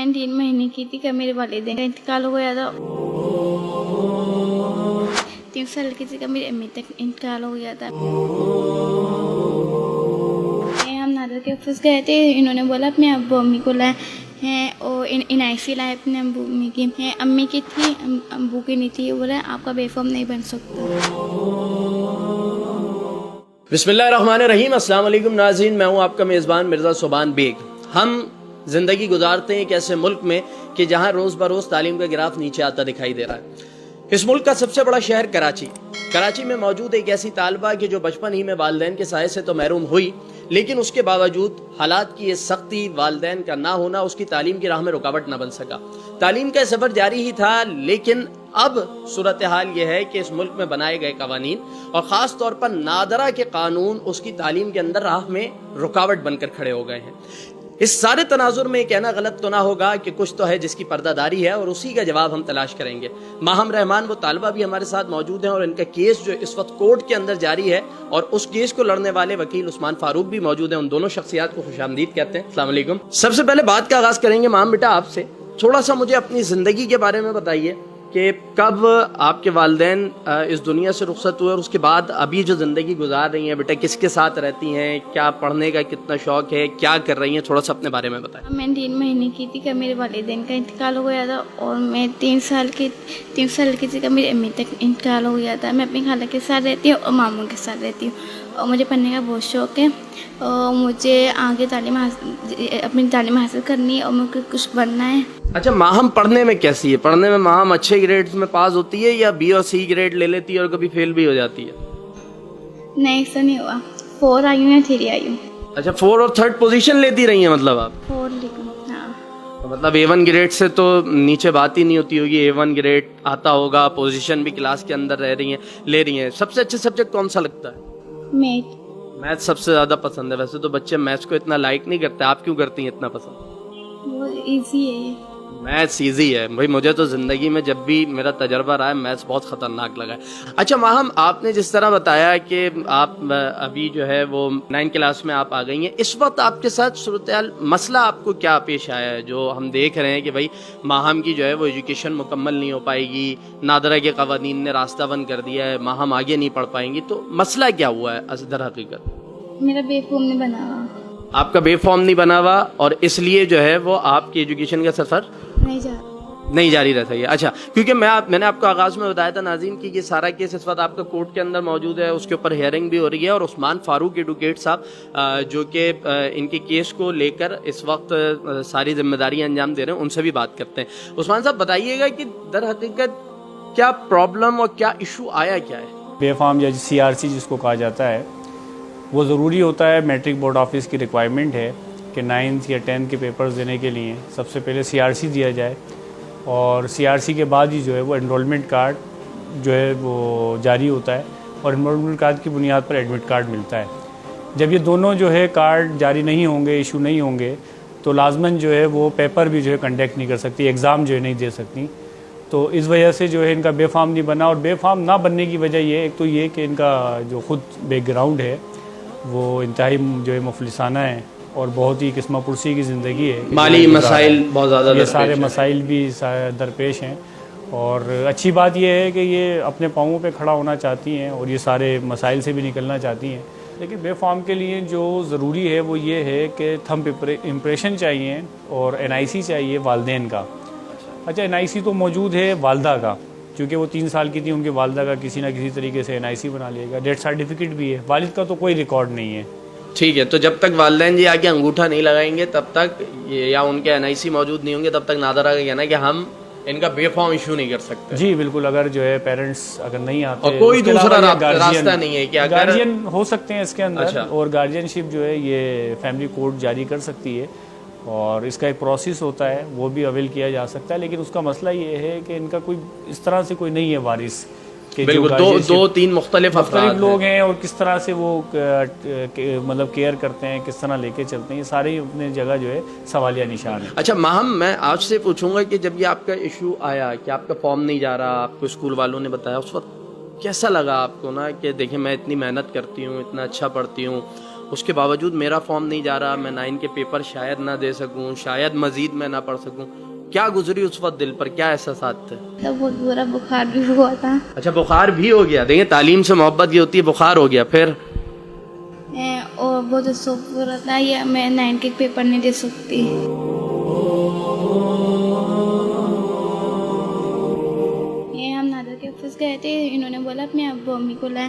میں 3 مہینے کی تھی کہ میرے والدین کا انتقال ہو گیا تھا. 3 سال کی تھی کہ میری امی تک انتقال ہو گیا تھا. ہم نادر کے آفس گئے تھے. انہوں نے بولا اپنے ابو امی کو لائے ہیں اور NIC لائے اپنے ابو امی کی ہیں. امی کی تھی, ابو کی نہیں تھی. بولا آپ کا بے فارم نہیں بن سکتا. بسم اللہ الرحمن الرحیم. السلام علیکم ناظرین, میں ہوں آپ کا میزبان مرزا صوبان بیگ. ہم زندگی گزارتے ہیں ایک ایسے ملک میں کہ جہاں روز بروز تعلیم کا گراف نیچے آتا دکھائی دے رہا ہے. اس ملک کا سب سے بڑا شہر کراچی میں موجود ایک ایسی طالبہ کہ جو بچپن ہی میں والدین کے سائے سے تو محروم ہوئی, لیکن اس کے باوجود حالات کی یہ سختی, والدین کا نہ ہونا اس کی تعلیم کی راہ میں رکاوٹ نہ بن سکا. تعلیم کا سفر جاری ہی تھا, لیکن اب صورتحال یہ ہے کہ اس ملک میں بنائے گئے قوانین اور خاص طور پر نادرہ کے قانون اس کی تعلیم کے اندر راہ میں رکاوٹ بن کر کھڑے ہو گئے ہیں. اس سارے تناظر میں کہنا غلط تو نہ ہوگا کہ کچھ تو ہے جس کی پردہ داری ہے, اور اسی کا جواب ہم تلاش کریں گے. ماہم رحمان وہ طالبہ بھی ہمارے ساتھ موجود ہیں اور ان کا کیس جو اس وقت کورٹ کے اندر جاری ہے, اور اس کیس کو لڑنے والے وکیل عثمان فاروق بھی موجود ہیں. ان دونوں شخصیات کو خوش آمدید کہتے ہیں. السلام علیکم. سب سے پہلے بات کا آغاز کریں گے ماہم بیٹا آپ سے. تھوڑا سا مجھے اپنی زندگی کے بارے میں بتائیے کہ کب آپ کے والدین اس دنیا سے رخصت ہوئے, اور اس کے بعد ابھی جو زندگی گزار رہی ہیں بیٹا کس کے ساتھ رہتی ہیں, کیا پڑھنے کا کتنا شوق ہے, کیا کر رہی ہیں, تھوڑا سا اپنے بارے میں بتائیں. میں 3 مہینے کی تھی کہ میرے والدین کا انتقال ہو گیا تھا, اور میں 3 سال کی تھی کہ میری امی تک انتقال ہو گیا تھا. میں اپنی خالہ کے ساتھ رہتی ہوں اور ماموں کے ساتھ رہتی ہوں, اور مجھے پڑھنے کا بہت شوق ہے, اور مجھے آگے اپنی تعلیم حاصل کرنی ہے اور مجھے کچھ بننا ہے. اچھا, ماہم پڑھنے میں کیسی ہے؟ پڑھنے میں ماہم اچھے گریڈز میں پاس ہوتی ہے یا B اور C گریڈ لے لیتی ہے اور کبھی فیل بھی ہو جاتی ہے؟ نہیں, ایسا نہیں ہوا. 4 آئی ہوں یا 3 آئی ہوں. اچھا, 4 اور 3rd پوزیشن لیتی رہی ہیں مطلب آپ؟ 4 لکھوں. ہاں, مطلب A1 گریڈ سے تو نیچے بات ہی نہیں ہوتی ہوگی. A1 گریڈ آتا ہوگا, پوزیشن بھی کلاس کے اندر لے رہی ہیں. سب سے اچھا سبجیکٹ کون سا لگتا ہے؟ میتھ. میتھ سب سے زیادہ پسند ہے. ویسے تو بچے میتھس کو اتنا لائک نہیں کرتے, آپ کیوں کرتی ہیں اتنا پسند؟ وہ ایزی ہے. میتھس ایزی ہے بھائی. مجھے تو زندگی میں جب بھی میرا تجربہ رہا ہے میتھس بہت خطرناک لگا ہے. اچھا ماہم, آپ نے جس طرح بتایا کہ آپ ابھی جو ہے وہ 9 کلاس میں آپ آ گئی ہیں, اس وقت آپ کے ساتھ صورتحال مسئلہ آپ کو کیا پیش آیا ہے جو ہم دیکھ رہے ہیں کہ بھائی ماہم کی جو ہے وہ ایجوکیشن مکمل نہیں ہو پائے گی, نادرہ کے قوانین نے راستہ بند کر دیا ہے, ماہم آگے نہیں پڑھ پائیں گی, تو مسئلہ کیا ہوا ہے در حقیقت؟ میرا بے فارم نہیں بنا ہوا. آپ کا بے فارم نہیں بنا ہوا, اور اس لیے جو ہے وہ آپ کی ایجوکیشن کا سفر نہیں جاری رہ سکے. اچھا, کیونکہ میں نے آپ کو آغاز میں بتایا تھا ناظرین کہ یہ سارا کیس اس وقت آپ کا کورٹ کے اندر موجود ہے, اس کے اوپر ہیئرنگ بھی ہو رہی ہے, اور عثمان فاروق ایڈوکیٹ صاحب جو کہ ان کے کیس کو لے کر اس وقت ساری ذمہ داریاں انجام دے رہے ہیں, ان سے بھی بات کرتے ہیں. عثمان صاحب بتائیے گا کہ در حقیقت کیا پرابلم اور کیا ایشو آیا, کیا ہے؟ بے فارم یا CRC جس کو کہا جاتا ہے, وہ ضروری ہوتا ہے. میٹرک بورڈ آفس کی ریکوائرمنٹ ہے کہ 9th یا 10th کے پیپرز دینے کے لیے سب سے پہلے CRC دیا جائے, اور CRC کے بعد ہی جو ہے وہ انرولمنٹ کارڈ جو ہے وہ جاری ہوتا ہے, اور انرولمنٹ کارڈ کی بنیاد پر ایڈمٹ کارڈ ملتا ہے. جب یہ دونوں جو ہے کارڈ جاری نہیں ہوں گے, ایشو نہیں ہوں گے, تو لازماً جو ہے وہ پیپر بھی جو ہے کنڈکٹ نہیں کر سکتی, ایگزام جو ہے نہیں دے سکتی. تو اس وجہ سے جو ہے ان کا بے فارم نہیں بنا, اور بے فارم نہ بننے کی وجہ یہ ایک تو یہ کہ ان کا جو خود بیک گراؤنڈ ہے وہ انتہائی جو ہے مفلسانہ ہے, اور بہت ہی قسمہ پرسی کی زندگی ہے. مالی مسائل بہت زیادہ یہ سارے مسائل بھی درپیش ہیں, اور اچھی بات یہ ہے کہ یہ اپنے پاؤں پہ کھڑا ہونا چاہتی ہیں اور یہ سارے مسائل سے بھی نکلنا چاہتی ہیں. لیکن بے فارم کے لیے جو ضروری ہے وہ یہ ہے کہ تھمب امپریشن چاہیے اور NIC چاہیے والدین کا. اچھا, NIC تو موجود ہے والدہ کا, چونکہ وہ 3 سال کی تھی, ان کے والدہ کا کسی نہ کسی طریقے سے NIC بنا لے گا. ڈیتھ سرٹیفکیٹ بھی ہے, والد کا تو کوئی ریکارڈ نہیں ہے. ٹھیک ہے, تو جب تک والدین جی آگے انگوٹھا نہیں لگائیں گے تب تک یا ان کے NIC موجود نہیں ہوں گے تب تک نادرہ کا کہنا ہے کہ ہم ان کا بے فارم ایشو نہیں کر سکتے. جی بالکل, اگر جو ہے پیرنٹس اگر نہیں آتے, اور کوئی دوسرا راستہ نہیں ہے کہ گارجین ہو سکتے ہیں اس کے اندر, اور گارجین شپ جو ہے یہ فیملی کورٹ جاری کر سکتی ہے, اور اس کا ایک پروسیس ہوتا ہے وہ بھی اویل کیا جا سکتا ہے. لیکن اس کا مسئلہ یہ ہے کہ ان کا کوئی اس طرح سے کوئی نہیں ہے وارث, کہ بالکل 2-3 مختلف لوگ ہیں, اور کس طرح سے وہ مطلب کیئر کرتے ہیں, کس طرح لے کے چلتے ہیں, یہ سارے اپنے جگہ جو ہے سوالیہ نشان ہے. اچھا ماہم, میں آپ سے پوچھوں گا کہ جب یہ آپ کا ایشو آیا کہ آپ کا فارم نہیں جا رہا, آپ کو اسکول والوں نے بتایا, اس وقت کیسا لگا آپ کو نا کہ دیکھیں میں اتنی محنت کرتی ہوں, اتنا اچھا پڑھتی ہوں, اس کے باوجود میرا فارم نہیں جا رہا, میں 9 کے پیپر شاید نہ دے سکوں, شاید مزید میں نہ پڑھ سکوں. کیا گزری اس وقت دل پر, کیا احساسات تھے؟ تب بہت برا بخار بھی ہوا تھا. اچھا بخار بھی ہو گیا. دیکھیں تعلیم سے محبت یہ ہوتی ہے, بخار ہو گیا. پھر اور بہت افسوس ہو رہا تھا, یا میں 9 کے پیپر نہیں دے سکتی. یہ ہم نادر کے آفس گئے تھے, انہوں نے بولا اپنے ابو امی کو لائے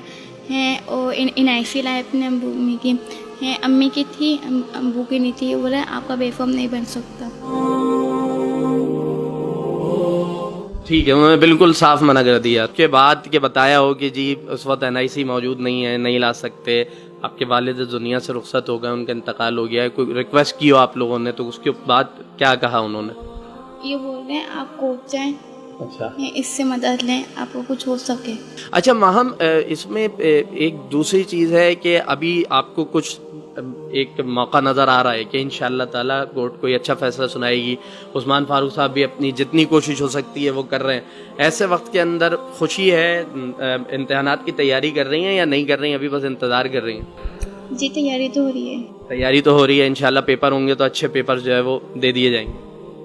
ہیں, اور NIC لائے اپنے ابو امی کی. امی کی تھی, ابو کی نہیں تھی. بولا آپ کا بے فارم نہیں بن سکتا. ٹھیک ہے, انہوں نے بالکل صاف منع کر دیا. اس کے بعد کہ بتایا ہو کہ جی اس وقت NIC موجود نہیں ہے, نہیں لا سکتے, آپ کے والد دنیا سے رخصت ہو گئے, ان کا انتقال ہو گیا ہے, کوئی ریکویسٹ کی ہو آپ لوگوں نے, تو اس کے بعد کیا کہا انہوں نے؟ یہ بول رہے ہیں آپ کوچ جائیں, اچھا اس سے مدد لیں, آپ کو کچھ ہو سکے. اچھا ماہم, اس میں ایک دوسری چیز ہے کہ ابھی آپ کو کچھ ایک موقع نظر آ رہا ہے کہ انشاءاللہ تعالیٰ کورٹ کوئی اچھا فیصلہ سنائے گی. عثمان فاروق صاحب بھی اپنی جتنی کوشش ہو سکتی ہے وہ کر رہے ہیں. ایسے وقت کے اندر خوشی ہے, امتحانات کی تیاری کر رہی ہیں یا نہیں کر رہی ہیں, ابھی بس انتظار کر رہی ہیں؟ جی تیاری تو ہو رہی ہے. تیاری تو ہو رہی ہے, انشاءاللہ پیپر ہوں گے تو اچھے پیپر جو ہے وہ دے دیے جائیں گے.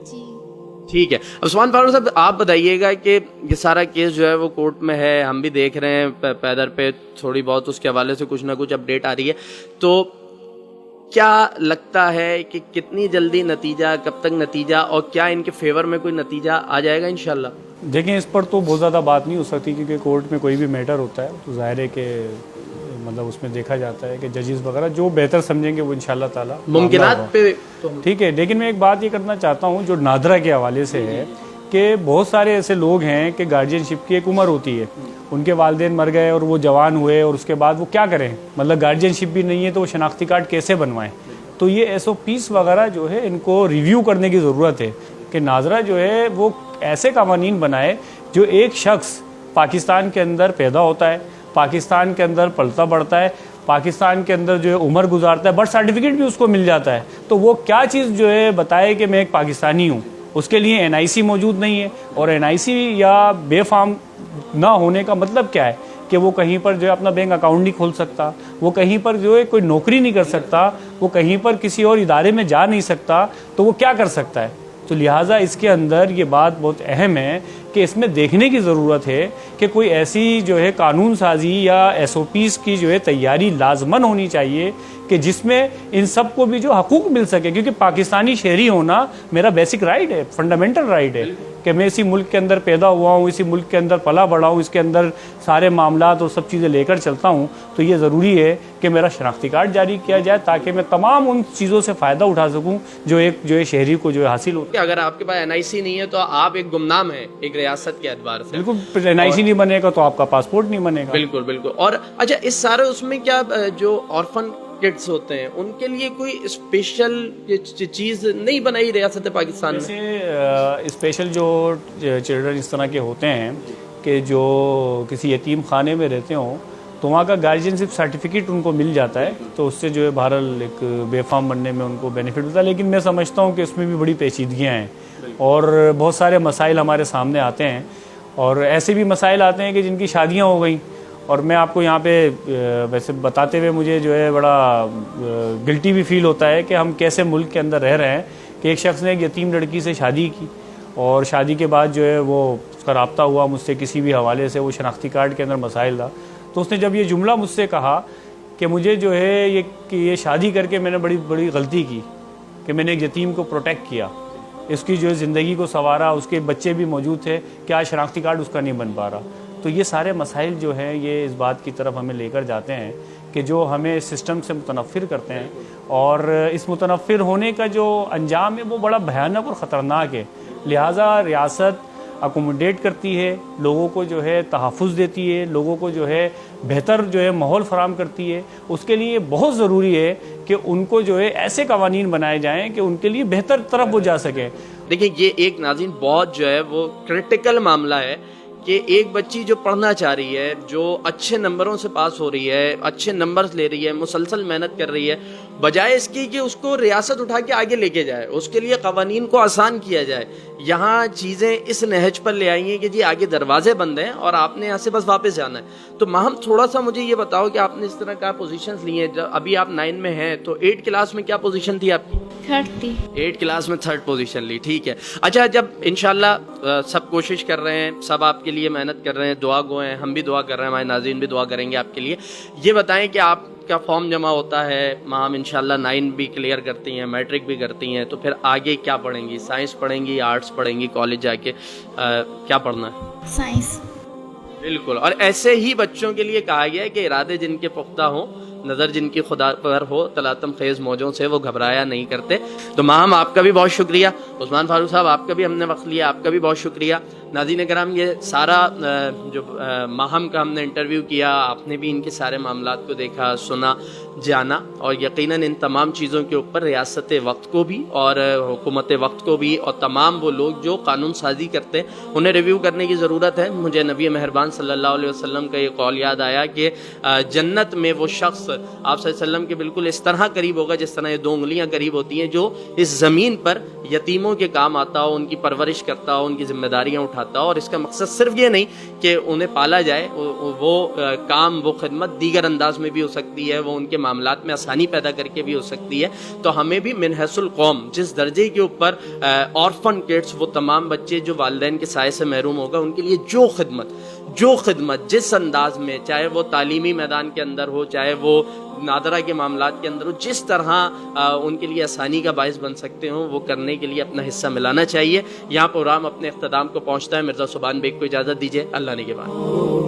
جی ٹھیک ہے. عثمان فاروق صاحب آپ بتائیے گا کہ یہ سارا کیس جو ہے وہ کورٹ میں ہے, ہم بھی دیکھ رہے ہیں پیدر پہ تھوڑی بہت اس کے حوالے سے کچھ نہ کچھ اپڈیٹ آ رہی ہے, تو کیا لگتا ہے کہ کتنی جلدی نتیجہ, کب تک نتیجہ, اور کیا ان کے فیور میں کوئی نتیجہ آ جائے گا انشاءاللہ؟ دیکھیں اس پر تو بہت زیادہ بات نہیں ہو سکتی, کیونکہ کورٹ میں کوئی بھی میٹر ہوتا ہے تو ظاہر ہے کہ مطلب اس میں دیکھا جاتا ہے کہ ججز وغیرہ جو بہتر سمجھیں گے وہ انشاءاللہ تعالیٰ ممکنات پہ. ٹھیک ہے, لیکن میں ایک بات یہ کرنا چاہتا ہوں جو نادرہ کے حوالے سے ہے, کہ بہت سارے ایسے لوگ ہیں کہ گارجین شپ کی ایک عمر ہوتی ہے, ان کے والدین مر گئے اور وہ جوان ہوئے, اور اس کے بعد وہ کیا کریں, مطلب گارجین شپ بھی نہیں ہے تو وہ شناختی کارڈ کیسے بنوائیں. تو یہ SOPs وغیرہ جو ہے ان کو ریویو کرنے کی ضرورت ہے, کہ ناظرہ جو ہے وہ ایسے قوانین بنائے جو ایک شخص پاکستان کے اندر پیدا ہوتا ہے, پاکستان کے اندر پلتا بڑھتا ہے, پاکستان کے اندر جو ہے عمر گزارتا ہے, برتھ سرٹیفکیٹ بھی اس کو مل جاتا ہے, تو وہ کیا چیز جو ہے بتائے کہ میں ایک پاکستانی ہوں. اس کے لیے NIC موجود نہیں ہے, اور NIC یا بے فارم نہ ہونے کا مطلب کیا ہے کہ وہ کہیں پر جو ہے اپنا بینک اکاؤنٹ نہیں کھول سکتا, وہ کہیں پر جو ہے کوئی نوکری نہیں کر سکتا, وہ کہیں پر کسی اور ادارے میں جا نہیں سکتا, تو وہ کیا کر سکتا ہے. تو لہٰذا اس کے اندر یہ بات بہت اہم ہے کہ اس میں دیکھنے کی ضرورت ہے کہ کوئی ایسی جو ہے قانون سازی یا SOPs کی جو ہے تیاری لازمن ہونی چاہیے کہ جس میں ان سب کو بھی جو حقوق مل سکے, کیونکہ پاکستانی شہری ہونا میرا بیسک رائٹ ہے, فنڈامنٹل رائٹ ہے, کہ میں اسی ملک کے اندر پیدا ہوا ہوں, اسی ملک کے اندر پلا بڑھا ہوں, اس کے اندر سارے معاملات اور سب چیزیں لے کر چلتا ہوں. تو یہ ضروری ہے کہ میرا شناختی کارڈ جاری کیا جائے تاکہ میں تمام ان چیزوں سے فائدہ اٹھا سکوں جو ایک جو ہے شہری کو جو ہے حاصل ہوتا ہے. اگر آپ کے پاس NIC نہیں ہے تو آپ ایک گمنام ہیں ایک ریاست کے اعتبار سے. بالکل, NIC نہیں بنے گا تو آپ کا پاسپورٹ نہیں بنے گا. بالکل بالکل. اور اچھا اس سارے اس میں کیا جو آرفن کڈس ہوتے ہیں ان کے لیے کوئی اسپیشل چیز نہیں بنائی ریاست پاکستان میں؟ جیسے اسپیشل جو چلڈرن اس طرح کے ہوتے ہیں کہ جو کسی یتیم خانے میں رہتے ہوں تو وہاں کا گارجین شپ سرٹیفکیٹ ان کو مل جاتا ہے, تو اس سے جو ہے بہرحال ایک بے فارم بننے میں ان کو بینیفٹ ہوتا ہے. لیکن میں سمجھتا ہوں کہ اس میں بھی بڑی پیچیدگیاں ہیں اور بہت سارے مسائل ہمارے سامنے آتے ہیں, اور ایسے بھی مسائل آتے ہیں کہ جن کی شادیاں ہو گئیں. اور میں آپ کو یہاں پہ ویسے بتاتے ہوئے مجھے جو ہے بڑا گلٹی بھی فیل ہوتا ہے کہ ہم کیسے ملک کے اندر رہ رہے ہیں کہ ایک شخص نے ایک یتیم لڑکی سے شادی کی, اور شادی کے بعد جو ہے وہ اس کا رابطہ ہوا مجھ سے کسی بھی حوالے سے, وہ شناختی کارڈ کے اندر مسائل تھا, تو اس نے جب یہ جملہ مجھ سے کہا کہ مجھے جو ہے یہ شادی کر کے میں نے بڑی غلطی کی کہ میں نے ایک یتیم کو پروٹیکٹ کیا, اس کی جو ہے زندگی کو سنوارا, اس کے بچے بھی موجود تھے, کیا شناختی کارڈ اس کا نہیں بن پا رہا. تو یہ سارے مسائل جو ہیں یہ اس بات کی طرف ہمیں لے کر جاتے ہیں کہ جو ہمیں سسٹم سے متنفر کرتے ہیں, اور اس متنفر ہونے کا جو انجام ہے وہ بڑا بھیانک اور خطرناک ہے. لہٰذا ریاست اکوموڈیٹ کرتی ہے, لوگوں کو جو ہے تحفظ دیتی ہے, لوگوں کو جو ہے بہتر جو ہے ماحول فراہم کرتی ہے. اس کے لیے بہت ضروری ہے کہ ان کو جو ہے ایسے قوانین بنائے جائیں کہ ان کے لیے بہتر طرف وہ جا سکیں. دیکھیں یہ ایک ناظرین بہت جو ہے وہ کرٹیکل معاملہ ہے کہ ایک بچی جو پڑھنا چاہ رہی ہے, جو اچھے نمبروں سے پاس ہو رہی ہے, اچھے نمبرز لے رہی ہے, مسلسل محنت کر رہی ہے, بجائے اس کی کہ اس کو ریاست اٹھا کے آگے لے کے جائے، اس کے لیے قوانین کو آسان کیا جائے. یہاں چیزیں اس نہج پر لے آئی ہیں کہ جی آگے دروازے بند ہیں اور آپ نے یہاں سے بس واپس جانا ہے. تو ماہم تھوڑا سا مجھے یہ بتاؤ کہ آپ نے اس طرح کا پوزیشنز لی ہیں، ابھی آپ 9 میں ہیں، تو 8 کلاس میں کیا پوزیشن تھی آپ کی؟ 30. 8 کلاس میں 3rd پوزیشن لی. ٹھیک ہے. اچھا، جب انشاءاللہ سب کوشش کر رہے ہیں، سب آپ کے لیے محنت کر رہے ہیں، دعا گو ہیں، ہم بھی دعا کر رہے ہیں، ہمارے ناظرین بھی دعا کریں گے آپ کے لیے. یہ بتائیں کہ آپ کا فارم جمع ہوتا ہے، ماہم انشاءاللہ 9 بھی کلیئر کرتی ہیں، میٹرک بھی کرتی ہیں، تو پھر آگے کیا پڑھیں گی؟ سائنس پڑھیں گی، آرٹس پڑھیں گی، کالج جا کے کیا پڑھنا ہے؟ سائنس. بالکل. اور ایسے ہی بچوں کے لیے کہا گیا ہے کہ ارادے جن کے پختہ ہوں، نظر جن کی خدا پر ہو، تلاطم خیز موجوں سے وہ گھبرایا نہیں کرتے. تو ماہم آپ کا بھی بہت شکریہ. عثمان فاروق صاحب آپ کا بھی ہم نے وقت لیا، آپ کا بھی بہت شکریہ. ناظرین کرام، یہ سارا جو ماہم کا ہم نے انٹرویو کیا، آپ نے بھی ان کے سارے معاملات کو دیکھا، سنا، جانا، اور یقیناً ان تمام چیزوں کے اوپر ریاست وقت کو بھی اور حکومت وقت کو بھی اور تمام وہ لوگ جو قانون سازی کرتے ہیں انہیں ریویو کرنے کی ضرورت ہے. مجھے نبی مہربان صلی اللہ علیہ وسلم کا یہ قول یاد آیا کہ جنت میں وہ شخص آپ صلی اللہ علیہ وسلم کے بالکل اس طرح قریب ہوگا جس طرح یہ 2 انگلیاں قریب ہوتی ہیں، جو اس زمین پر یتیموں کے کام آتا ہو، ان کی پرورش کرتا ہو، ان کی ذمہ داریاں اٹھاتا ہو. اور اس کا مقصد صرف یہ نہیں کہ انہیں پالا جائے، وہ کام، وہ خدمت دیگر انداز میں بھی ہو سکتی ہے، وہ ان کے معاملات میں آسانی پیدا کر کے بھی ہو سکتی ہے. تو ہمیں بھی من حیث القوم جس درجے کے اوپر آرفن کڈس، وہ تمام بچے جو والدین کے سائے سے محروم ہوگا، ان کے لیے جو خدمت جس انداز میں، چاہے وہ تعلیمی میدان کے اندر ہو، چاہے وہ نادرہ کے معاملات کے اندر ہو، جس طرح ان کے لیے آسانی کا باعث بن سکتے ہوں، وہ کرنے کے لیے اپنا حصہ ملانا چاہیے. یہاں پروگرام اپنے اختتام کو پہنچتا ہے. مرزا سبحان بیگ کو اجازت دیجیے. اللہ نگہبان.